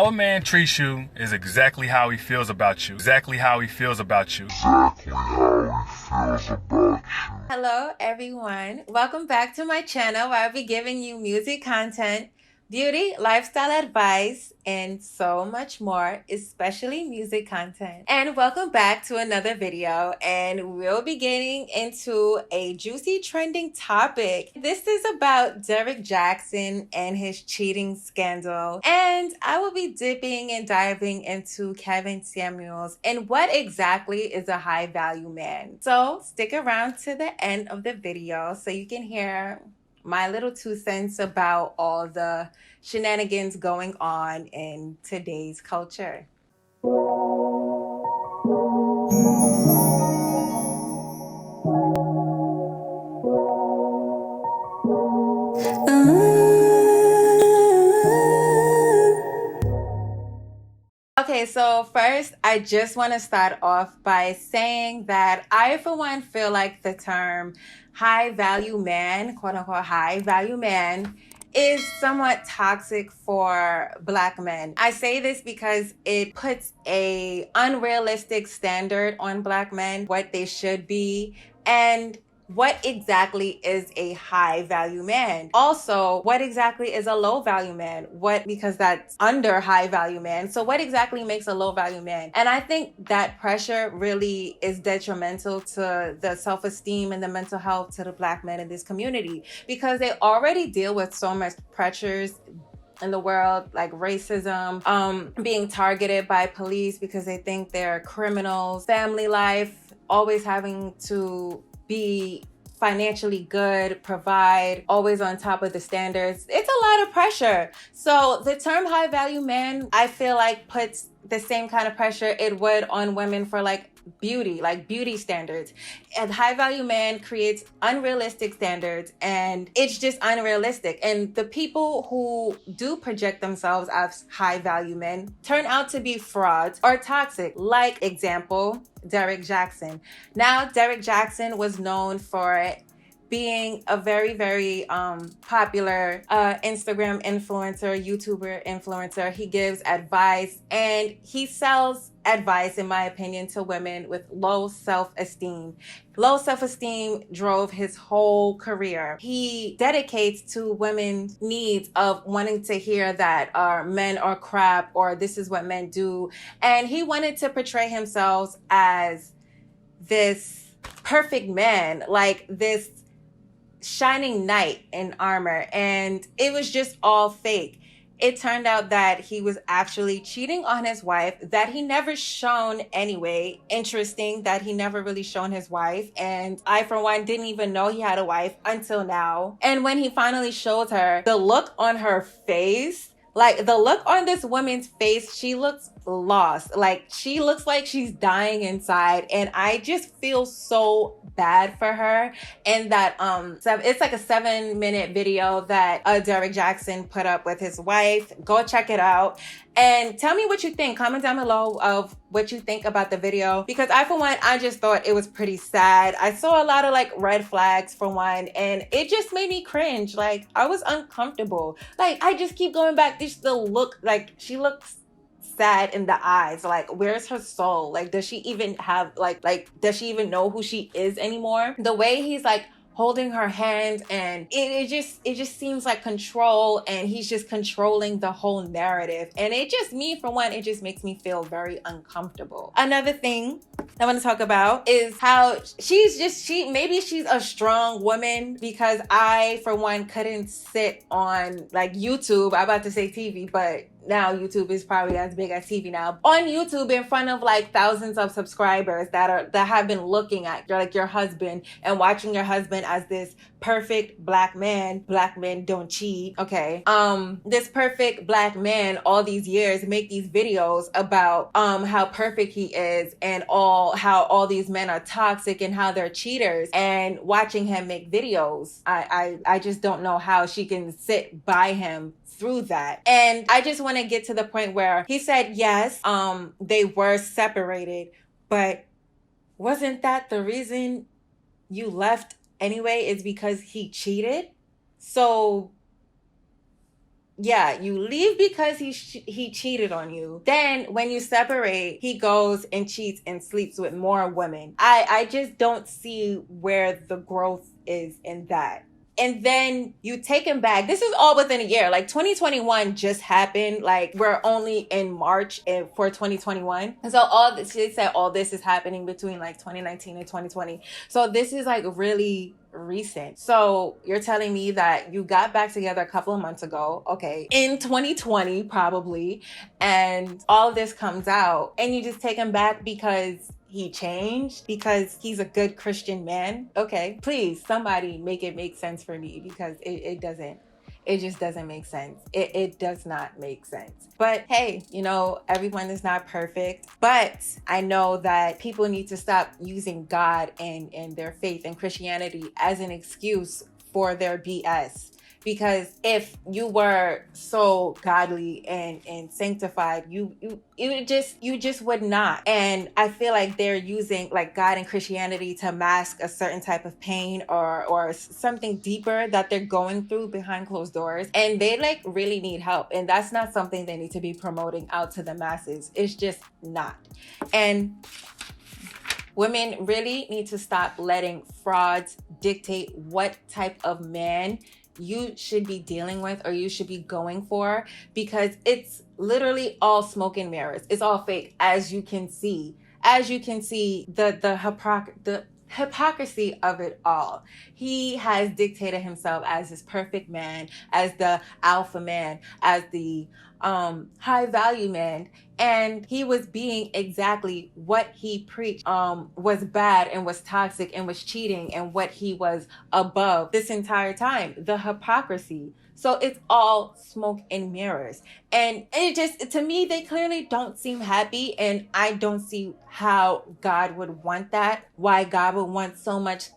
How a man treats you is exactly how he feels about you. Exactly how he feels about you. Hello everyone, welcome back to my channel where I'll be giving you music content, beauty, lifestyle advice, and so much more, especially music content. And welcome back to another video, and we'll be getting into a juicy trending topic. This is about Derrick Jaxn and his cheating scandal, and I will be dipping and diving into Kevin Samuels and what exactly is a high value man. So stick around to the end of the video so you can hear my little 2 cents about all the shenanigans going on in today's culture. Okay, so first, I just want to start off by saying that I, for one, feel like the term high value man, quote unquote high value man, is somewhat toxic for Black men. I say this because it puts a unrealistic standard on Black men, what they should be, and what exactly is a high value man? Also, what exactly is a low value man? Because that's under high value man. So what exactly makes a low value man? And I think that pressure really is detrimental to the self-esteem and the mental health to the Black men in this community, because they already deal with so much pressures in the world, like racism, being targeted by police because they think they're criminals, family life, always having to be financially good, provide, always on top of the standards. It's a lot of pressure. So the term high value man, I feel like puts the same kind of pressure it would on women for like beauty standards. And high value man creates unrealistic standards, and it's just unrealistic. And the people who do project themselves as high value men turn out to be frauds or toxic. Like example, Derrick Jaxn. Now, Derrick Jaxn was known for being a very, very popular Instagram influencer, YouTuber influencer. He gives advice and he sells advice, in my opinion, to women with low self-esteem. Low self-esteem drove his whole career. He dedicates to women's needs of wanting to hear that men are crap or this is what men do. And he wanted to portray himself as this perfect man, like this shining knight in armor, and it was just all fake. It turned out that he was actually cheating on his wife, that he never shown anyway. Interesting that he never really shown his wife, and I, for one, didn't even know he had a wife until now. And when he finally showed her, the look on her face, like the look on this woman's face, she looks lost. Like she looks like she's dying inside. And I just feel so bad for her. And that it's like a 7-minute video that Derrick Jaxn put up with his wife. Go check it out and tell me what you think. Comment down below of what you think about the video, because I, for one, I just thought it was pretty sad. I saw a lot of like red flags for one, and it just made me cringe. Like I was uncomfortable. Like I just keep going back. This the look, like she looks sad in the eyes. Like where's her soul? Like does she even have like does she even know who she is anymore? The way he's like holding her hand, and it just seems like control, and he's just controlling the whole narrative. And it just, me for one, it just makes me feel very uncomfortable. Another thing I want to talk about is how maybe she's a strong woman, because I, for one, couldn't sit on like YouTube. I'm about to say TV, but now YouTube is probably as big as TV now. On YouTube, in front of like thousands of subscribers that have been looking at your husband and watching your husband as this perfect Black man. Black men don't cheat, okay? This perfect Black man all these years make these videos about how perfect he is, and how all these men are toxic and how they're cheaters, and watching him make videos. I just don't know how she can sit by him through that. And I just want to get to the point where he said, yes, they were separated, but wasn't that the reason you left anyway? Is because he cheated? So Yeah, you leave because he cheated on you. Then when you separate, he goes and cheats and sleeps with more women. I just don't see where the growth is in that. And then you take him back. This is all within a year. Like 2021 just happened. Like we're only in March for 2021. And so all this, they said all this is happening between like 2019 and 2020. So this is like really recent. So you're telling me that you got back together a couple of months ago, okay, in 2020 probably, and all of this comes out and you just take him back because he changed, because he's a good Christian man. Okay, please, somebody make it make sense for me, because it doesn't. It just doesn't make sense. It does not make sense. But hey, you know, everyone is not perfect. But I know that people need to stop using God and their faith and Christianity as an excuse for their BS. Because if you were so godly and sanctified, you just would not. And I feel like they're using like God and Christianity to mask a certain type of pain or something deeper that they're going through behind closed doors. And they like really need help. And that's not something they need to be promoting out to the masses. It's just not. And women really need to stop letting frauds dictate what type of man you should be dealing with or you should be going for, because it's literally all smoke and mirrors. It's all fake, as you can see. As you can see, the hypocrisy of it all. He has dictated himself as this perfect man, as the alpha man, as the high value man, and he was being exactly what he preached was bad and was toxic and was cheating and what he was above this entire time. The hypocrisy. So it's all smoke and mirrors. And it just, to me, they clearly don't seem happy. And I don't see how God would want that. Why God would want so much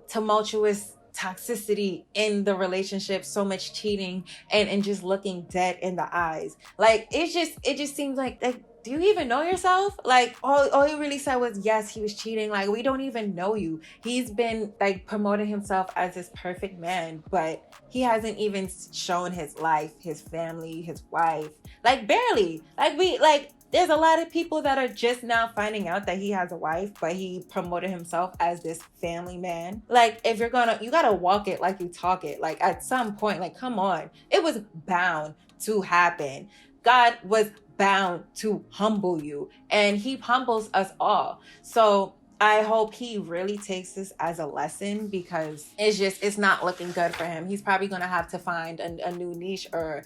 tumultuous toxicity in the relationship, so much cheating and just looking dead in the eyes. Like it just seems like do you even know yourself? Like all he really said was yes, he was cheating. Like we don't even know you. He's been like promoting himself as this perfect man, but he hasn't even shown his life, his family, his wife. Like barely. There's a lot of people that are just now finding out that he has a wife, but he promoted himself as this family man. Like, if you gotta walk it like you talk it. Like, at some point, like, come on. It was bound to happen. God was bound to humble you, and he humbles us all. So I hope he really takes this as a lesson, because it's not looking good for him. He's probably going to have to find a new niche or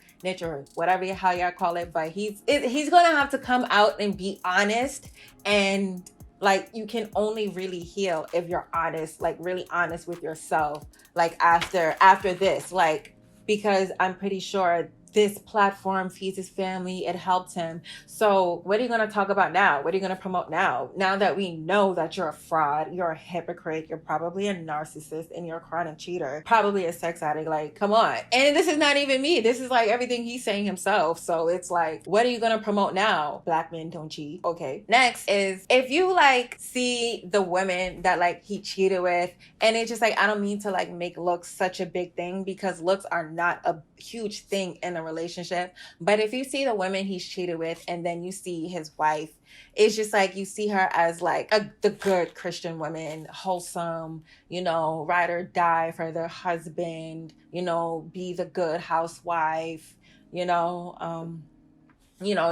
whatever the hell y'all call it. But he's going to have to come out and be honest. And like, you can only really heal if you're honest, like really honest with yourself. Like after this, like, because I'm pretty sure this platform feeds his family. It helped him. So what are you going to talk about now? What are you going to promote now? Now that we know that you're a fraud, you're a hypocrite, you're probably a narcissist, and you're a chronic cheater, probably a sex addict. Like, come on. And this is not even me. This is like everything he's saying himself. So it's like, what are you going to promote now? Black men don't cheat. Okay. Next is, if you like see the women that like he cheated with, and it's just like, I don't mean to like make looks such a big thing, because looks are not a huge thing in a relationship. But if you see the women he's cheated with and then you see his wife, it's just like you see her as like the good Christian woman, wholesome, you know, ride or die for their husband, you know, be the good housewife, you know,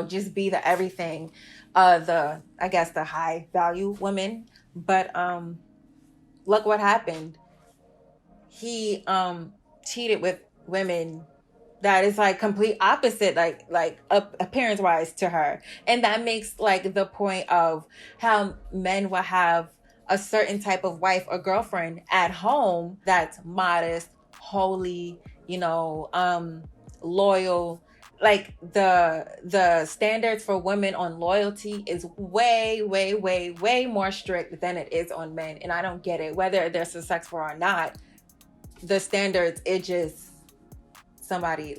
just be the everything, the high value woman. But look what happened. He cheated with women that is like complete opposite, like appearance wise to her. And that makes like the point of how men will have a certain type of wife or girlfriend at home that's modest, holy, you know, loyal. Like the standards for women on loyalty is way, way, way, way more strict than it is on men. And I don't get it, whether they're successful or not. The standards, somebody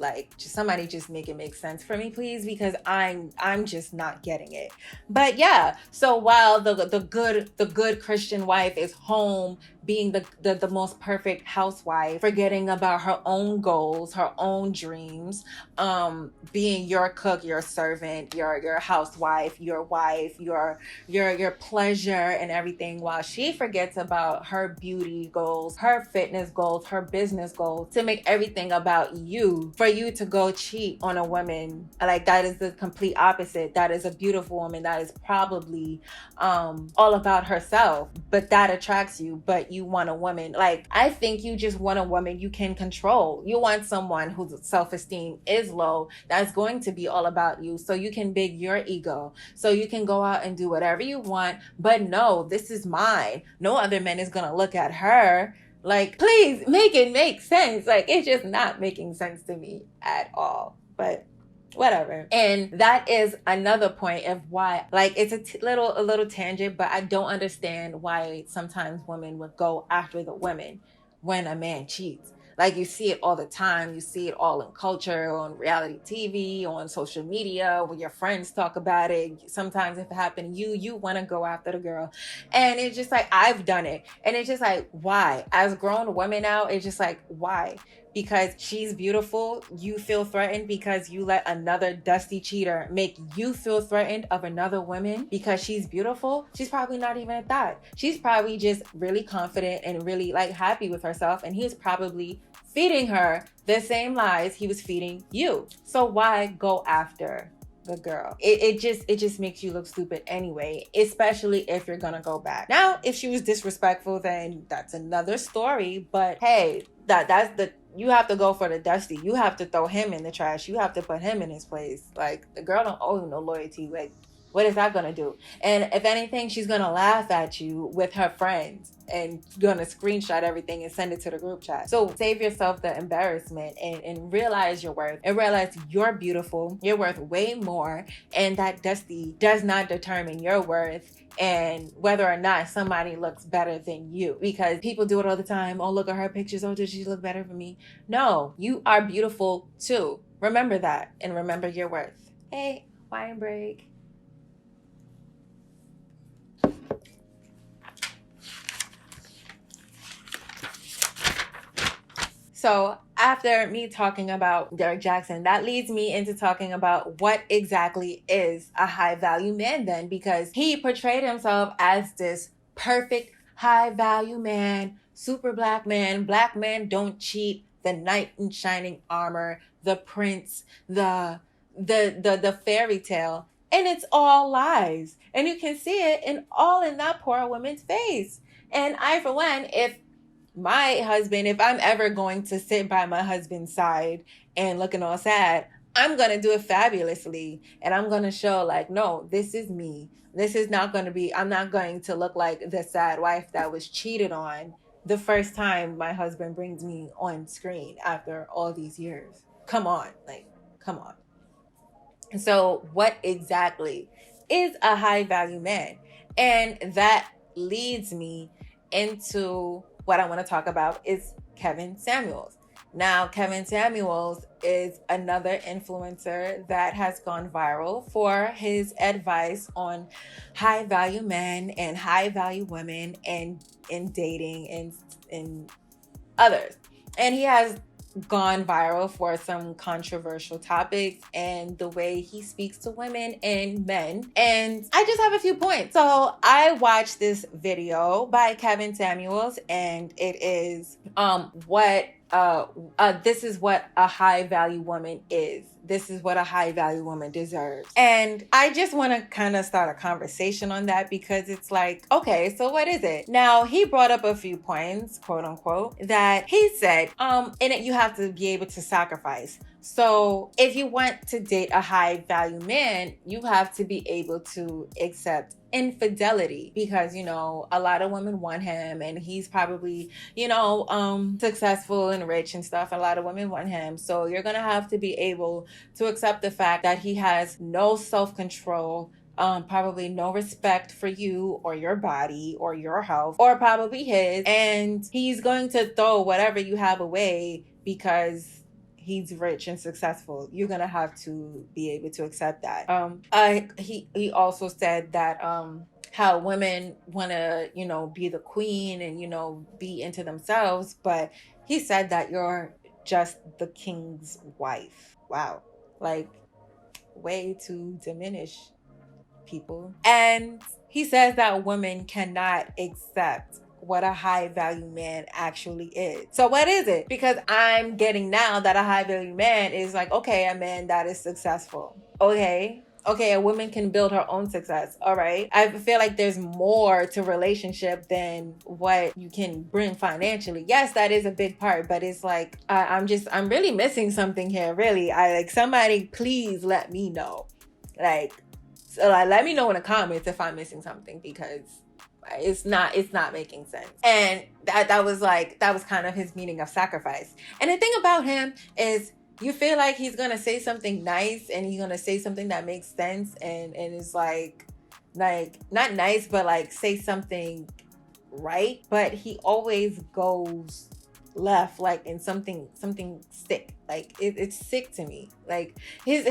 just make it make sense for me, please, because I'm just not getting it. But yeah, so while the good Christian wife is home being the most perfect housewife, forgetting about her own goals, her own dreams, being your cook, your servant, your housewife, your wife, your pleasure and everything, while she forgets about her beauty goals, her fitness goals, her business goals, to make everything about you, for you to go cheat on a woman. Like, that is the complete opposite. That is a beautiful woman that is probably all about herself, but that attracts you. But you want a woman, like, I think you just want a woman you can control. You want someone whose self-esteem is low, that's going to be all about you, so you can big your ego, so you can go out and do whatever you want, but no, this is mine. No other man is gonna look at her. Like, please make it make sense. Like, it's just not making sense to me at all. But whatever. And that is another point of why, like, it's a little tangent, but I don't understand why sometimes women would go after the women when a man cheats. Like, you see it all the time. You see it all in culture, on reality TV, on social media, when your friends talk about it. Sometimes if it happened to you, you want to go after the girl. And it's just like, I've done it. And it's just like, why? As grown women now, it's just like, why? Because she's beautiful, you feel threatened because you let another dusty cheater make you feel threatened of another woman because she's beautiful. She's probably not even at that. She's probably just really confident and really, like, happy with herself, and he's probably feeding her the same lies he was feeding you. So why go after the girl? It just makes you look stupid anyway, especially if you're gonna go back. Now, if she was disrespectful, then that's another story. But hey, you have to go for the dusty. You have to throw him in the trash. You have to put him in his place. Like, the girl don't owe you no loyalty. Like, what is that gonna do? And if anything, she's gonna laugh at you with her friends and gonna screenshot everything and send it to the group chat. So save yourself the embarrassment and realize your worth, and realize you're beautiful. You're worth way more, and that dusty does not determine your worth and whether or not somebody looks better than you. Because people do it all the time. Oh, look at her pictures. Oh, does she look better for me? No, you are beautiful too. Remember that, and remember your worth. Hey, wine break. So after me talking about Derrick Jaxn, that leads me into talking about what exactly is a high value man then, because he portrayed himself as this perfect high value man, super black man don't cheat, the knight in shining armor, the prince, the fairy tale. And it's all lies. And you can see it in that poor woman's face. And I, for one, if I'm ever going to sit by my husband's side and looking all sad, I'm going to do it fabulously. And I'm going to show, like, no, this is me. This is not going to be, I'm not going to look like the sad wife that was cheated on the first time my husband brings me on screen after all these years. Come on. And so what exactly is a high value man? And that leads me into what I want to talk about is Kevin Samuels. Now, Kevin Samuels is another influencer that has gone viral for his advice on high value men and high value women and in dating and others. And he has gone viral for some controversial topics and the way he speaks to women and men. And I just have a few points. So I watched this video by Kevin Samuels, and it is this is what a high value woman is. This is what a high value woman deserves. And I just want to kind of start a conversation on that, because it's like, okay, so what is it? Now, he brought up a few points, quote unquote, that he said, in it, you have to be able to sacrifice. So if you want to date a high value man, you have to be able to accept infidelity, because, you know, a lot of women want him and he's probably, you know, successful and rich and stuff. A lot of women want him. So you're going to have to be able to accept the fact that he has no self-control, probably no respect for you or your body or your health, or probably his, and he's going to throw whatever you have away because he's rich and successful. You're gonna have to be able to accept that. He also said that how women want to, be the queen and, be into themselves. But he said that you're just the king's wife. Wow. Like, way to diminish people. And he says that women cannot accept what a high value man actually is. So what is it? Because I'm getting now that a high value man is like, okay, a man that is successful. Okay, a woman can build her own success. All right. I feel like there's more to relationship than what you can bring financially. Yes, that is a big part, but it's like, I'm really missing something here. Really. Somebody please let me know. So let me know in the comments if I'm missing something, because it's not making sense. And that was kind of his meaning of sacrifice. And the thing about him is, you feel like he's gonna say something nice and he's gonna say something that makes sense and it's like not nice, but like say something right, but he always goes left, like in something sick. Like it's sick to me. Like his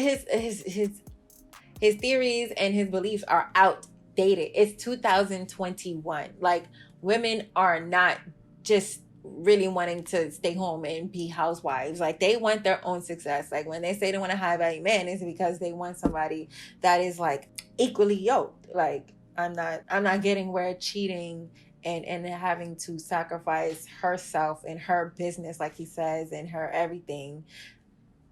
theories and his beliefs are outdated. It's 2021. Like, women are not just really wanting to stay home and be housewives. Like, they want their own success. Like, when they say they want a high value man, it's because they want somebody that is like equally yoked. Like, I'm not getting where cheating and having to sacrifice herself and her business, like he says, and her everything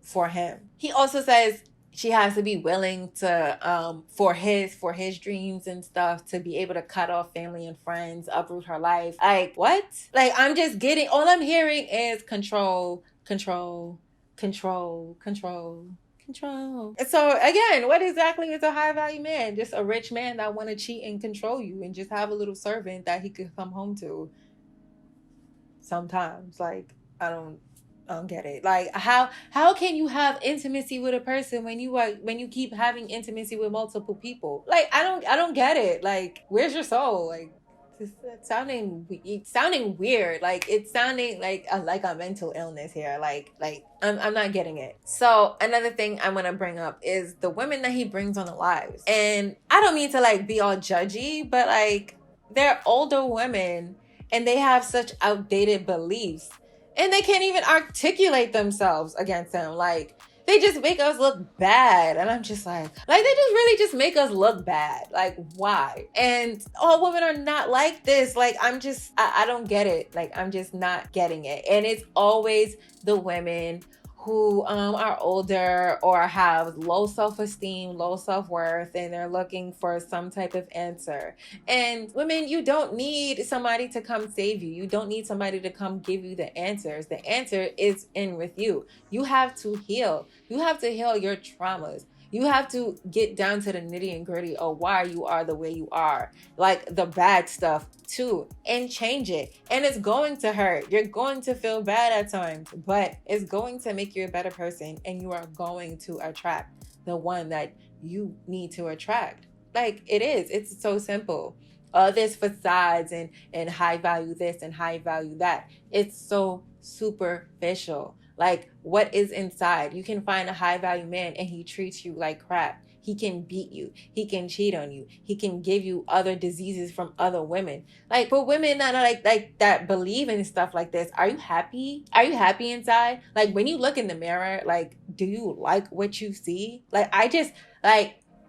for him. He also says she has to be willing to for his dreams and stuff, to be able to cut off family and friends, uproot her life. Like, what? Like, I'm just getting, all I'm hearing is control. And so again, what exactly is a high value man? Just a rich man that want to cheat and control you and just have a little servant that he could come home to sometimes. Like, I don't get it. Like, how can you have intimacy with a person when you keep having intimacy with multiple people? Like, I don't get it. Like, where's your soul? Like, it's sounding weird. Like, it's sounding like a mental illness here. Like I'm not getting it. So another thing I'm gonna bring up is the women that he brings on the lives. And I don't mean to like be all judgy, but like, they're older women and they have such outdated beliefs. And they can't even articulate themselves against him. Like, they just make us look bad. And I'm just like they just really just make us look bad. Like, why? And all women are not like this. Like, I don't get it. Like, I'm just not getting it. And it's always the women who are older or have low self-esteem, low self-worth, and they're looking for some type of answer. And women, you don't need somebody to come save you. You don't need somebody to come give you the answers. The answer is in with you. You have to heal. You have to heal your traumas. You have to get down to the nitty and gritty of why you are the way you are. Like, the bad stuff too, and change it. And it's going to hurt. You're going to feel bad at times, but it's going to make you a better person, and you are going to attract the one that you need to attract. Like, it is. It's so simple. This facades and high value this and high value that. It's so superficial. Like, what is inside? You can find a high value man and he treats you like crap. He can beat you. He can cheat on you. He can give you other diseases from other women. Like, for women that are like that believe in stuff like this, are you happy? Are you happy inside? Like, when you look in the mirror, like, do you like what you see?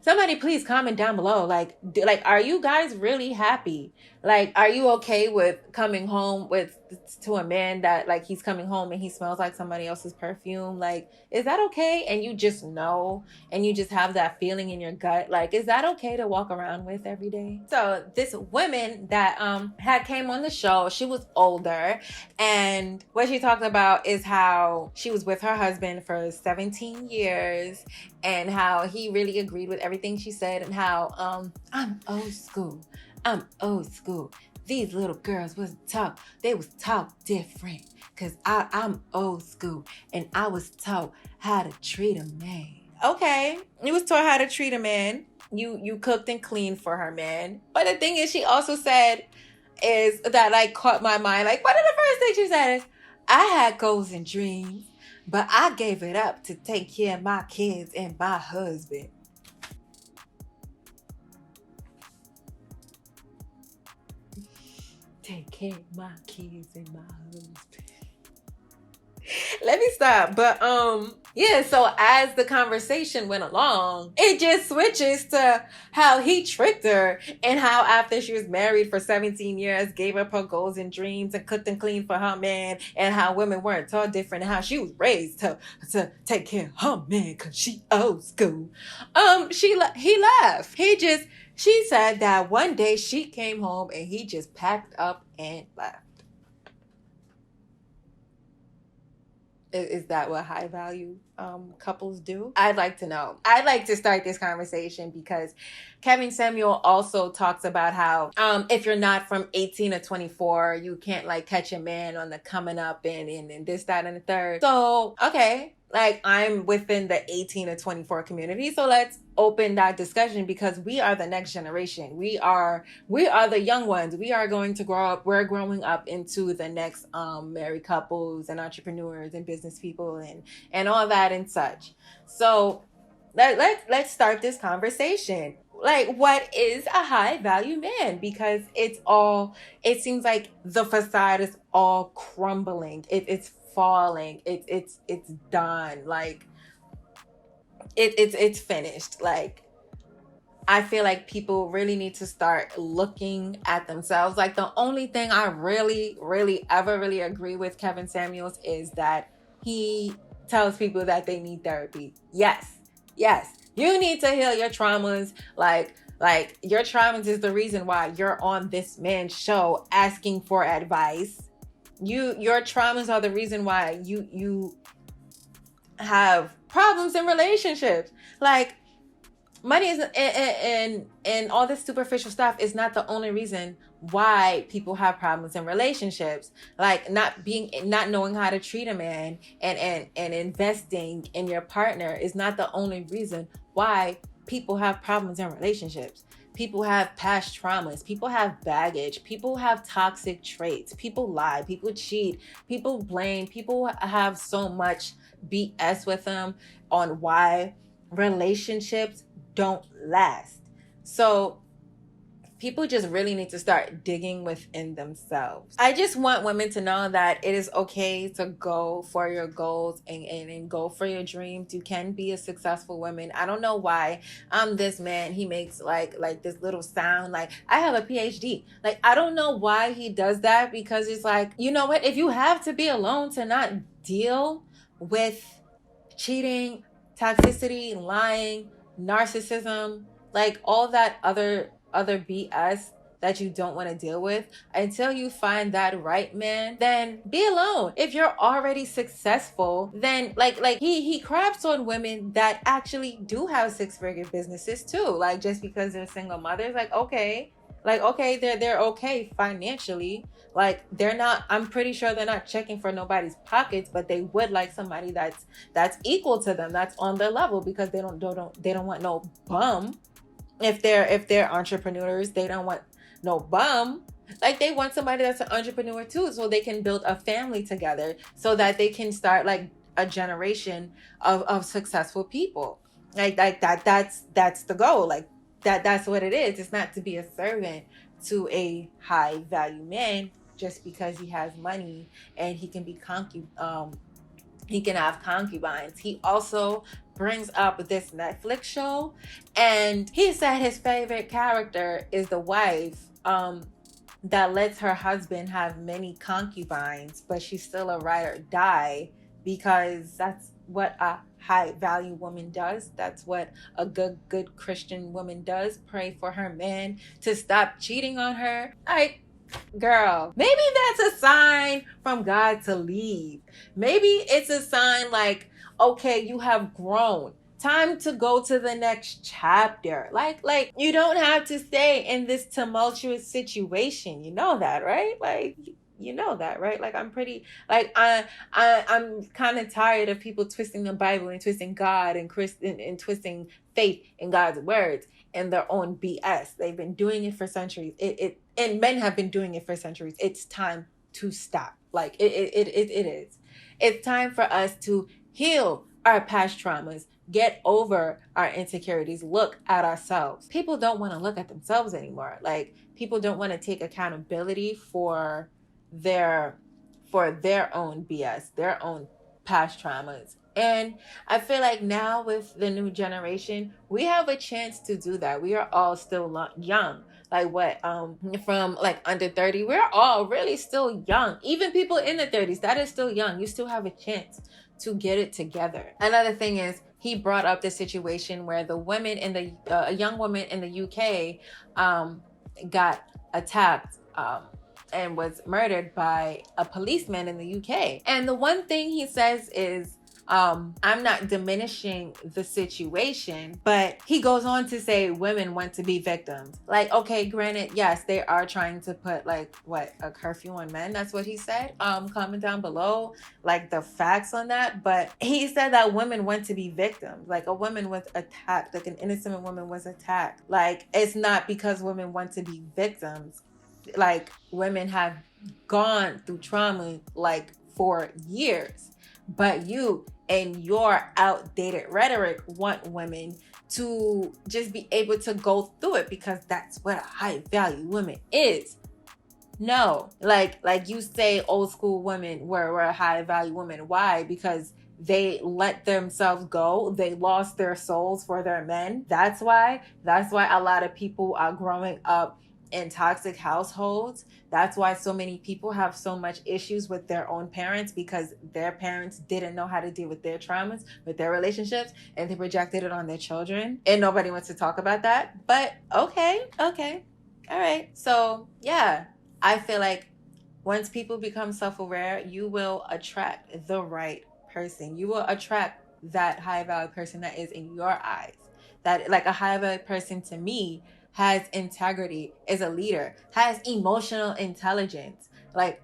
Somebody please comment down below. Like, are you guys really happy? Like, are you okay with coming home to a man that, like, he's coming home and he smells like somebody else's perfume? Like, is that okay? And you just know, and you just have that feeling in your gut. Like, is that okay to walk around with every day? So this woman that had came on the show, she was older, and what she talked about is how she was with her husband for 17 years and how he really agreed with everything she said, and how I'm old school. These little girls wasn't taught. They was taught different. Cause I'm old school and I was taught how to treat a man. Okay. You was taught how to treat a man. You cooked and cleaned for her man. But the thing is, she also said is that, like, caught my mind. Like, one of the first things she said is, I had goals and dreams, but I gave it up to take care of my kids and my husband. take care of my kids and my husband. Let me stop. But yeah, so as the conversation went along, it just switches to how he tricked her and how after she was married for 17 years, gave up her goals and dreams and cooked and cleaned for her man, and how women weren't taught different and how she was raised to take care of her man because she old school. He left. She said that one day she came home and he just packed up and left. Is that what high value couples do? I'd like to know. I'd like to start this conversation because Kevin Samuel also talks about how if you're not from 18 to 24, you can't like catch a man on the coming up and this, that, and the third. So, okay. Like I'm within the 18 to 24 community. So let's open that discussion because we are the next generation. We are the young ones. We are going to grow up. We're growing up into the next married couples and entrepreneurs and business people and all that and such. So let's start this conversation. Like, what is a high value man? Because it seems like the facade is all crumbling. It's falling. It's done. Like it's finished. Like I feel like people really need to start looking at themselves. Like the only thing I really ever really agree with Kevin Samuels is that he tells people that they need therapy. Yes. You need to heal your traumas. Like your traumas is the reason why you're on this man's show asking for advice. Your traumas are the reason why you have problems in relationships. Like money is and all this superficial stuff is not the only reason why people have problems in relationships. Like not knowing how to treat a man and investing in your partner is not the only reason why people have problems in relationships. People have past traumas. People have baggage. People have toxic traits. People lie. People cheat. People blame. People have so much BS with them on why relationships don't last. So people just really need to start digging within themselves. I just want women to know that it is okay to go for your goals and go for your dreams. You can be a successful woman. I don't know why this man, he makes like this little sound like I have a PhD. Like I don't know why he does that, because it's like, you know what? If you have to be alone to not deal with cheating, toxicity, lying, narcissism, like all that other BS that you don't want to deal with until you find that right man, then be alone. If you're already successful, then like he craps on women that actually do have 6-figure businesses too. Like just because they're single mothers, like okay, they're okay financially. Like they're not, I'm pretty sure they're not checking for nobody's pockets, but they would like somebody that's equal to them, that's on their level, because they don't want no bum. If they're entrepreneurs, they don't want no bum. Like they want somebody that's an entrepreneur too, so they can build a family together, so that they can start like a generation of successful people. Like that's the goal. Like that's what it is. It's not to be a servant to a high value man just because he has money and he can be he can have concubines. He also brings up this Netflix show, and he said his favorite character is the wife that lets her husband have many concubines, but she's still a ride or die, because that's what a high value woman does. That's what a good Christian woman does. Pray for her man to stop cheating on her. Like, girl, maybe that's a sign from God to leave. Maybe it's a sign like, okay, you have grown. Time to go to the next chapter. Like you don't have to stay in this tumultuous situation. You know that, right? Like you know that, right? Like I'm kind of tired of people twisting the Bible and twisting God and twisting faith in God's words in their own BS. They've been doing it for centuries. And men have been doing it for centuries. It's time to stop. Like it is. It's time for us to heal our past traumas, get over our insecurities, look at ourselves. People don't want to look at themselves anymore. Like, people don't want to take accountability for their own BS, their own past traumas. And I feel like now with the new generation, we have a chance to do that. We are all still young. Like what, from like under 30, we're all really still young. Even people in the 30s, that is still young. You still have a chance to get it together. Another thing is, he brought up the situation where the women in the a young woman in the UK got attacked and was murdered by a policeman in the UK. And the one thing he says is, I'm not diminishing the situation, but he goes on to say women want to be victims. Like, okay, granted, yes, they are trying to put like a curfew on men. That's what he said. Comment down below like the facts on that. But he said that women want to be victims. Like, a woman was attacked, like an innocent woman was attacked. Like, it's not because women want to be victims. Like, women have gone through trauma like for years, but you and your outdated rhetoric want women to just be able to go through it because that's what a high value woman is. No, like you say, old school women were a high value woman. Why? Because they let themselves go. They lost their souls for their men. That's why a lot of people are growing up in toxic households. That's why so many people have so much issues with their own parents, because their parents didn't know how to deal with their traumas, with their relationships, and they projected it on their children. And nobody wants to talk about that. But okay. All right. So yeah, I feel like once people become self-aware, you will attract the right person. You will attract that high value person that is in your eyes. That, like, a high value person to me has integrity, is a leader, has emotional intelligence. Like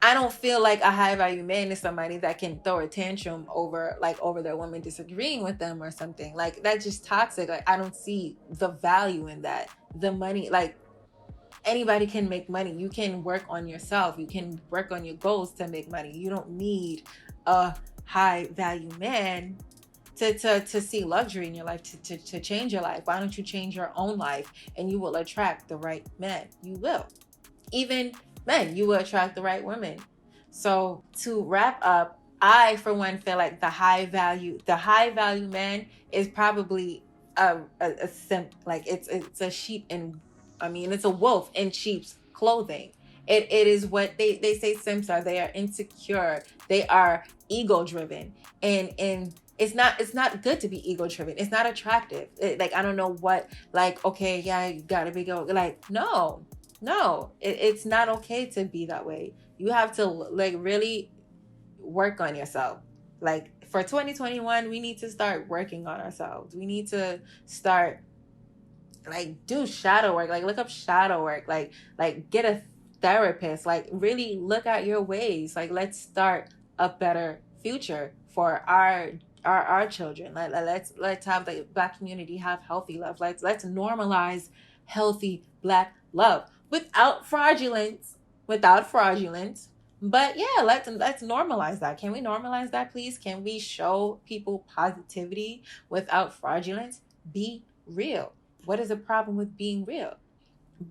I don't feel like a high value man is somebody that can throw a tantrum over their woman disagreeing with them or something. Like, that's just toxic. Like, I don't see the value in that. The money, like, anybody can make money. You can work on yourself. You can work on your goals to make money. You don't need a high value man to see luxury in your life, to change your life. Why don't you change your own life, and you will attract the right men? You will. Even men, you will attract the right women. So to wrap up, I for one feel like the high value man is probably a simp. Like, it's a sheep in, it's a wolf in sheep's clothing. It is what they say simps are. They are insecure. They are ego driven, and it's not good to be ego driven. It's not attractive. Like, I don't know what, like, okay, yeah, you gotta be ego. Like, no, it's not okay to be that way. You have to like really work on yourself. Like, for 2021, we need to start working on ourselves. We need to start like do shadow work. Like, look up shadow work. Like get a therapist. Like, really look at your ways. Like, let's start a better future for our children. Let's have the Black community have healthy love. Let's normalize healthy Black love without fraudulence. But yeah, let's normalize that. Can we normalize that, please? Can we show people positivity without fraudulence? Be real. What is the problem with being real?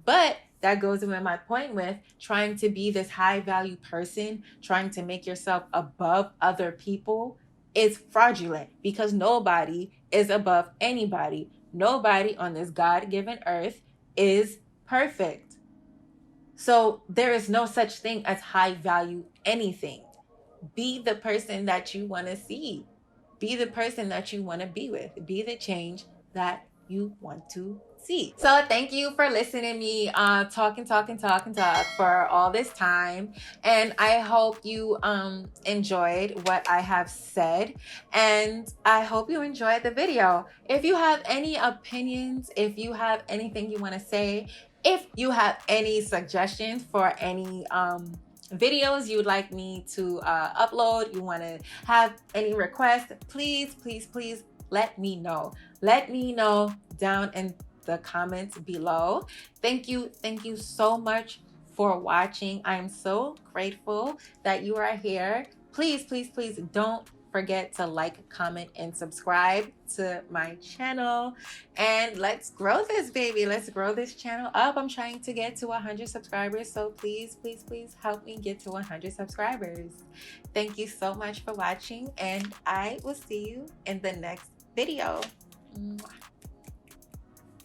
But that goes with my point with trying to be this high value person, trying to make yourself above other people is fraudulent, because nobody is above anybody. Nobody on this God-given earth is perfect. So there is no such thing as high value anything. Be the person that you want to see. Be the person that you want to be with. Be the change that you want to see. So thank you for listening to me talk for all this time, and I hope you enjoyed what I have said, and I hope you enjoyed the video. If you have any opinions, if you have anything you want to say, if you have any suggestions for any videos you would like me to upload, you want to have any requests, please let me know. Let me know down in the comments below. Thank you so much for watching. I am so grateful that you are here. Please don't forget to like, comment, and subscribe to my channel. And let's grow this baby. Let's grow this channel up. I'm trying to get to 100 subscribers. So please, please, please help me get to 100 subscribers. Thank you so much for watching. And I will see you in the next video. Mwah.